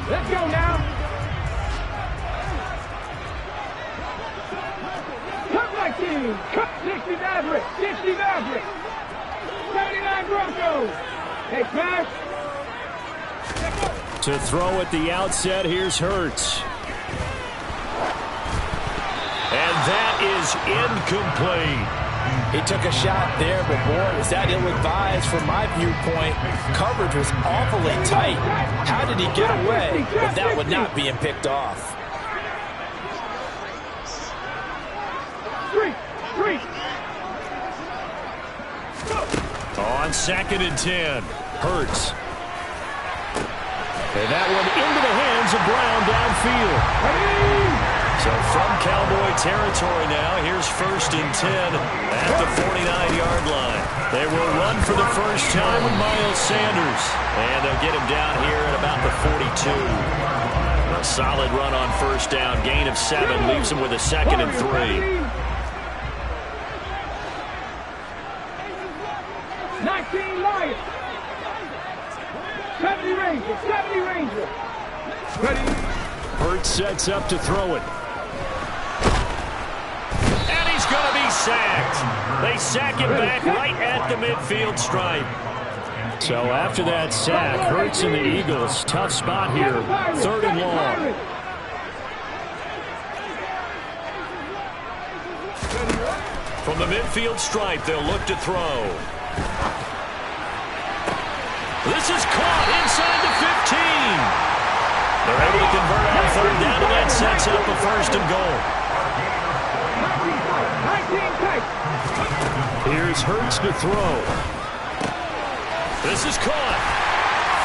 Let's go now. Cut my team. Cut 60 Maverick. 60 Maverick. 79 Broncos. Hey, smash. To throw at the outset, here's Hurts. And that is incomplete. He took a shot there, but boy, was that ill-advised from my viewpoint. Coverage was awfully tight. How did he get away if that would not being picked off? On 2nd and 10, Hurts. And that one into the hands of Brown downfield. So from Cowboy territory now, here's 1st and 10 at the 49-yard line. They will run for the first time with Miles Sanders. And they'll get him down here at about the 42. A solid run on first down. Gain of 7 leaves him with a 2nd and 3. 19 Lions. 70 Rangers. 70 Rangers. Ready. Hurts sets up to throw it. And he's going to be sacked. They sack him back right at the midfield stripe. So after that sack, Hurts and the Eagles, tough spot here. 3rd and long. From the midfield stripe, they'll look to throw. This is caught inside the 15. They're able to convert on 3rd down, and that sets up a 1st and goal. Here's Hurts to throw. This is caught.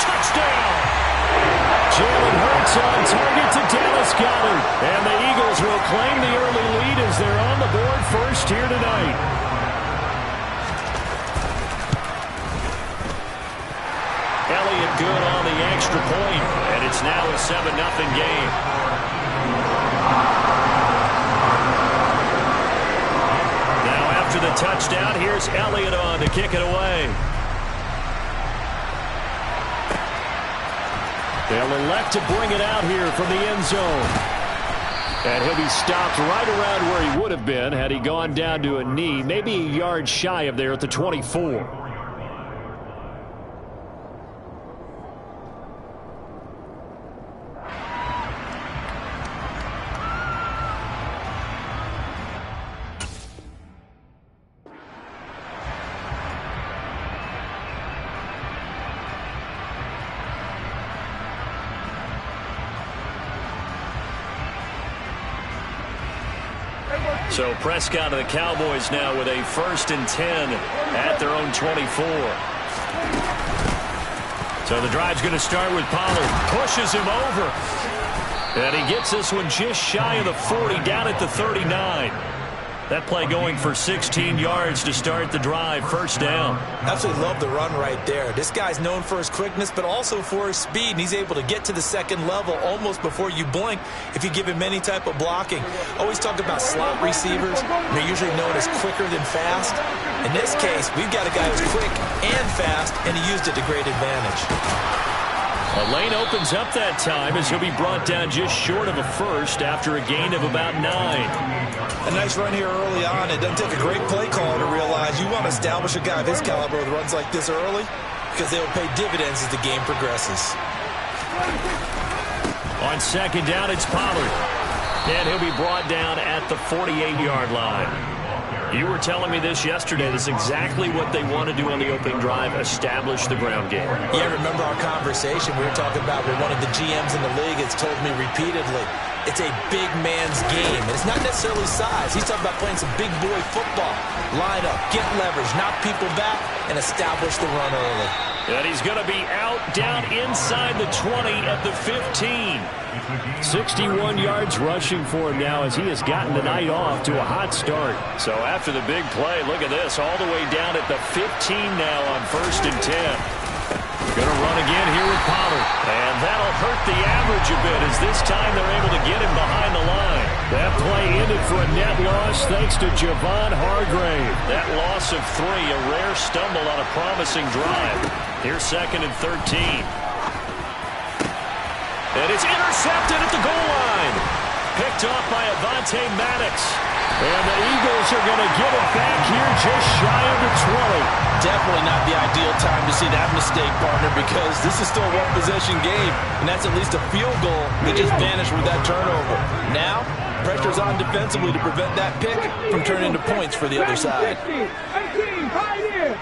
Touchdown. Jalen Hurts on target to Dallas Goedert. And the Eagles will claim the early lead as they're on the board first here tonight. Elliott good on the extra point, and it's now a 7-0 game. Now after the touchdown, here's Elliott on to kick it away. They'll elect to bring it out here from the end zone. And he'll be stopped right around where he would have been had he gone down to a knee, maybe a yard shy of there at the 24. So Prescott and the Cowboys now with a 1st and 10 at their own 24. So the drive's going to start with Pollard. Pushes him over. And he gets this one just shy of the 40, down at the 39. That play going for 16 yards to start the drive, 1st down. Absolutely love the run right there. This guy's known for his quickness, but also for his speed, and he's able to get to the 2nd level almost before you blink if you give him any type of blocking. Always talk about slot receivers. They're usually known as quicker than fast. In this case, we've got a guy who's quick and fast, and he used it to great advantage. A lane opens up that time as he'll be brought down just short of a 1st after a gain of about 9. A nice run here early on. It doesn't take a great play caller to realize you want to establish a guy of his caliber with runs like this early because they will pay dividends as the game progresses. On 2nd down, it's Pollard. And he'll be brought down at the 48-yard line. You were telling me this yesterday. This is exactly what they want to do on the opening drive, establish the ground game. Yeah, remember our conversation. We were talking about what one of the GMs in the league has told me repeatedly. It's a big man's game, and it's not necessarily size. He's talking about playing some big boy football. Line up, get leverage, knock people back, and establish the run early. And he's going to be out down inside the 20 at the 15. 61 yards rushing for him now as he has gotten the night off to a hot start. So after the big play, look at this, all the way down at the 15 now on 1st and 10. Going to run again here with Pollard. And that'll hurt the average a bit as this time they're able to get him behind the line. That play ended for a net loss thanks to Javon Hargrave. That loss of 3, a rare stumble on a promising drive. Here's 2nd and 13. And it's intercepted at the goal line. Picked off by Avonte Maddox. And the Eagles are going to get it back here just shy of the 20. Definitely not the ideal time to see that mistake, partner, because this is still a one-possession game, and that's at least a field goal that just vanished with that turnover. Now, pressure's on defensively to prevent that pick from turning into points for the other side. 18, 5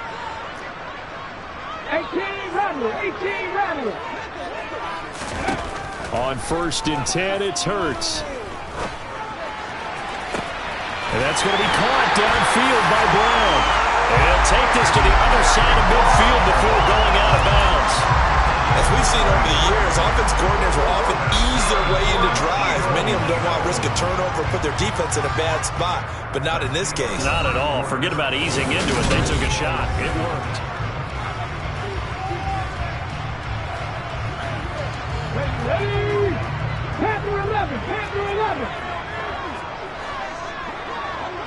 18, Rattler, 18, Rattler. On 1st and 10, it's Hurts. And that's going to be caught downfield by Brown. And he'll take this to the other side of midfield before going out of bounds. As we've seen over the years, offense coordinators will often ease their way into drives. Many of them don't want to risk a turnover or put their defense in a bad spot, but not in this case. Not at all. Forget about easing into it. They took a shot. It worked. Ready? Panther 11, Panther 11.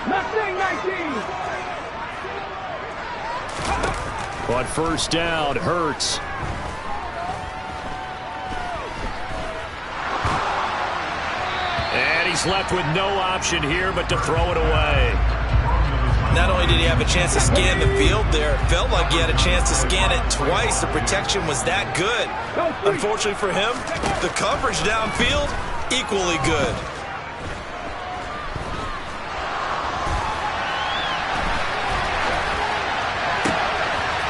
Mustang 19. On 1st down, Hurts. And he's left with no option here but to throw it away. Not only did he have a chance to scan the field there, it felt like he had a chance to scan it twice. The protection was that good. Unfortunately for him, the coverage downfield, equally good.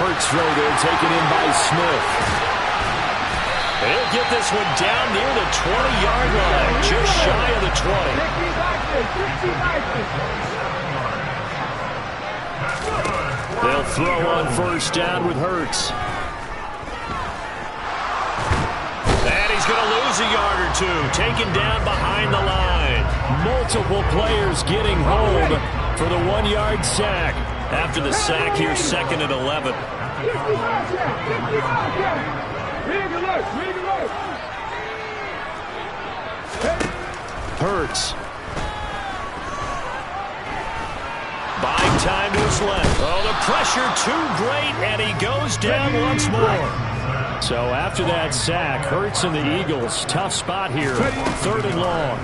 Hurts throw there, taken in by Smith. He'll get this one down near the 20-yard line, just shy of the 20. They'll throw on 1st down with Hurts. And he's going to lose a yard or two, taken down behind the line. Multiple players getting home for the 1-yard sack. After the sack here, 2nd and 11. Hurts. Buying time to his left. Oh, the pressure too great, and he goes down once more. So after that sack, Hurts and the Eagles, tough spot here, 3rd and long.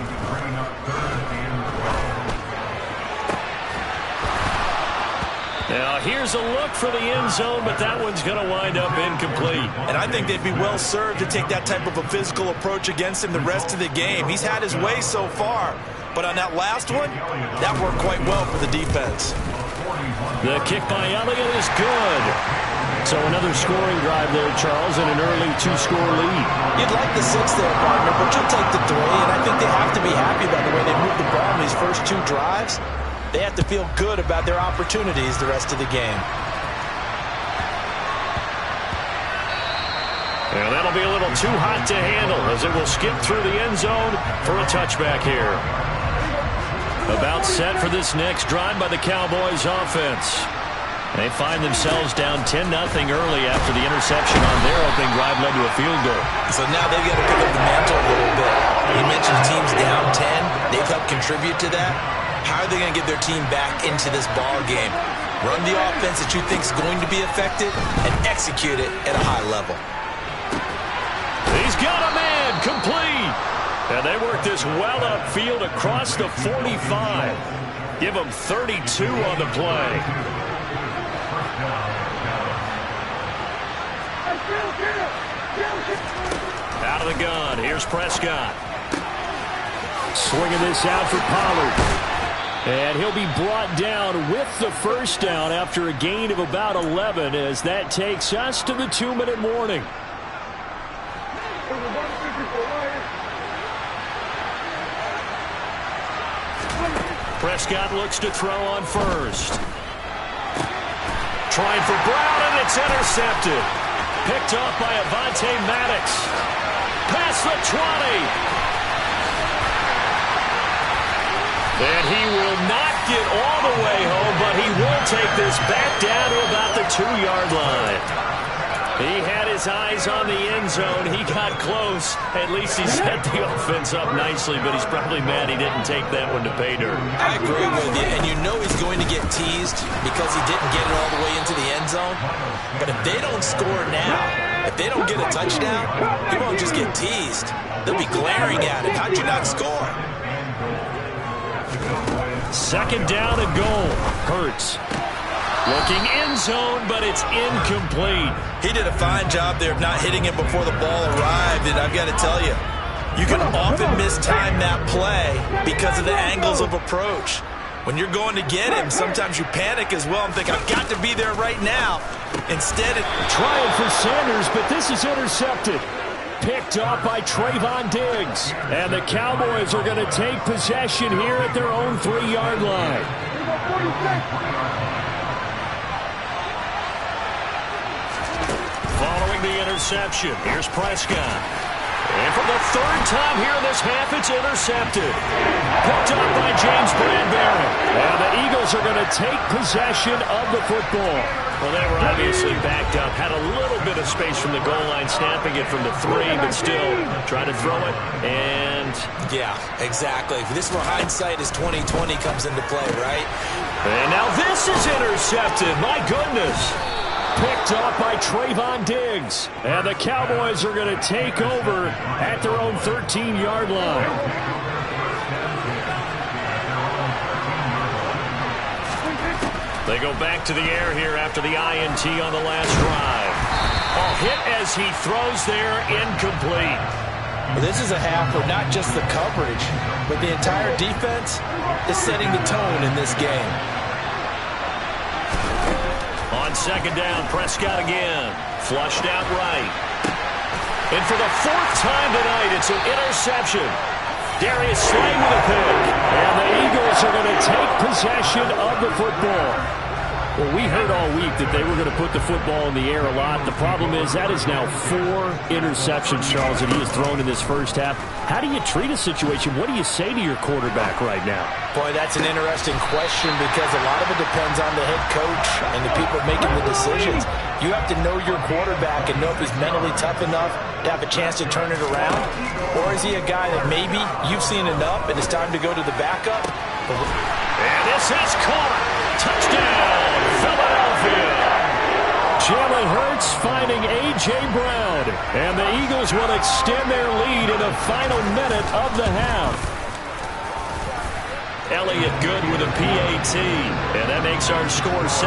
Now, here's a look for the end zone, but that one's going to wind up incomplete. And I think they'd be well served to take that type of a physical approach against him the rest of the game. He's had his way so far, but on that last one, that worked quite well for the defense. The kick by Elliott is good. So another scoring drive there, Charles, and an early 2-score lead. You'd like the 6 there, partner, but you'll take the 3, and I think they have to be happy about the way they moved the ball in these first 2 drives. They have to feel good about their opportunities the rest of the game. Well, that'll be a little too hot to handle as it will skip through the end zone for a touchback here. About set for this next drive by the Cowboys offense. They find themselves down 10-0 early after the interception on their opening drive led to a field goal. So now they've got to pick up the mantle a little bit. You mentioned teams down 10. They've helped contribute to that. How are they going to get their team back into this ball game? Run the offense that you think is going to be effective and execute it at a high level. He's got a man, complete. And they work this well upfield across the 45. Give them 32 on the play. Out of the gun, here's Prescott. Swinging this out for Pollard. And he'll be brought down with the 1st down after a gain of about 11 as that takes us to the 2-minute warning. Prescott looks to throw on 1st. Trying for Brown, and it's intercepted. Picked off by Avonte Maddox. Past the 20. And he will not get all the way home, but he will take this back down to about the 2-yard line. He had his eyes on the end zone. He got close. At least he set the offense up nicely, but he's probably mad he didn't take that one to pay dirt. I agree with you, and you know he's going to get teased because he didn't get it all the way into the end zone. But if they don't score now, if they don't get a touchdown, he won't just get teased. They'll be glaring at him. How'd you not score? Second down and goal. Hurts. Looking end zone, but it's incomplete. He did a fine job there of not hitting him before the ball arrived, and I've got to tell you, you can often mistime that play because of the angles of approach. When you're going to get him, sometimes you panic as well and think, I've got to be there right now. Instead, trying for Sanders, but this is intercepted. Picked up by Trayvon Diggs. And the Cowboys are going to take possession here at their own 3-yard line. Following the interception, here's Prescott. And for the third time here in this half, it's intercepted. Picked up by James Bradbury. And the Eagles are going to take possession of the football. Well, they were obviously backed up. Had a little bit of space from the goal line, snapping it from the 3, but still trying to throw it. And yeah, exactly. This is where hindsight is 20/20 comes into play, right? And now this is intercepted. My goodness. Picked up by Trayvon Diggs. And the Cowboys are going to take over at their own 13-yard line. They go back to the air here after the INT on the last drive. A hit as he throws there, incomplete. Well, this is a half where not just the coverage, but the entire defense is setting the tone in this game. On second down, Prescott again. Flushed out right. And for the 4th time tonight, it's an interception. Darius Slay with a pick. And the Eagles are going to take possession of the football. Well, we heard all week that they were going to put the football in the air a lot. The problem is that is now 4 interceptions, Charles, that he has thrown in this first half. How do you treat a situation? What do you say to your quarterback right now? Boy, that's an interesting question because a lot of it depends on the head coach and the people making the decisions. You have to know your quarterback and know if he's mentally tough enough to have a chance to turn it around. Or is he a guy that maybe you've seen enough and it's time to go to the backup? And this is caught. Touchdown, Philadelphia. Jalen Hurts finding A.J. Brown. And the Eagles will extend their lead in the final minute of the half. Elliott good with a PAT. And that makes our score 17-0.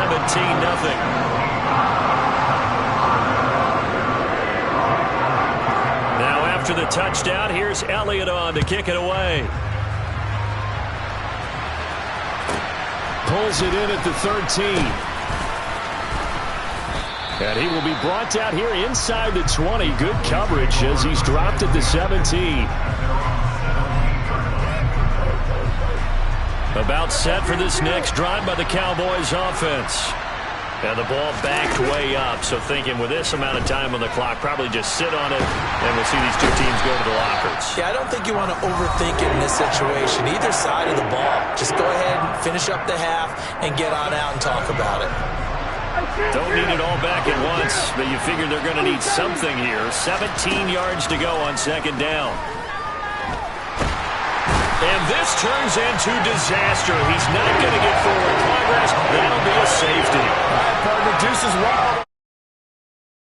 Now after the touchdown, here's Elliott on to kick it away. Pulls it in at the 13. And he will be brought down here inside the 20. Good coverage as he's dropped at the 17. About set for this next drive by the Cowboys offense. And the ball backed way up, so thinking with this amount of time on the clock, probably just sit on it, and we'll see these two teams go to the lockers. Yeah, I don't think you want to overthink it in this situation. Either side of the ball. Just go ahead and finish up the half and get on out and talk about it. Don't need it all back at once, but you figure they're going to need something here. 17 yards to go on second down. And this turns into disaster. He's not going to get forward progress. That'll be a safety. All right, partner, deuces wild.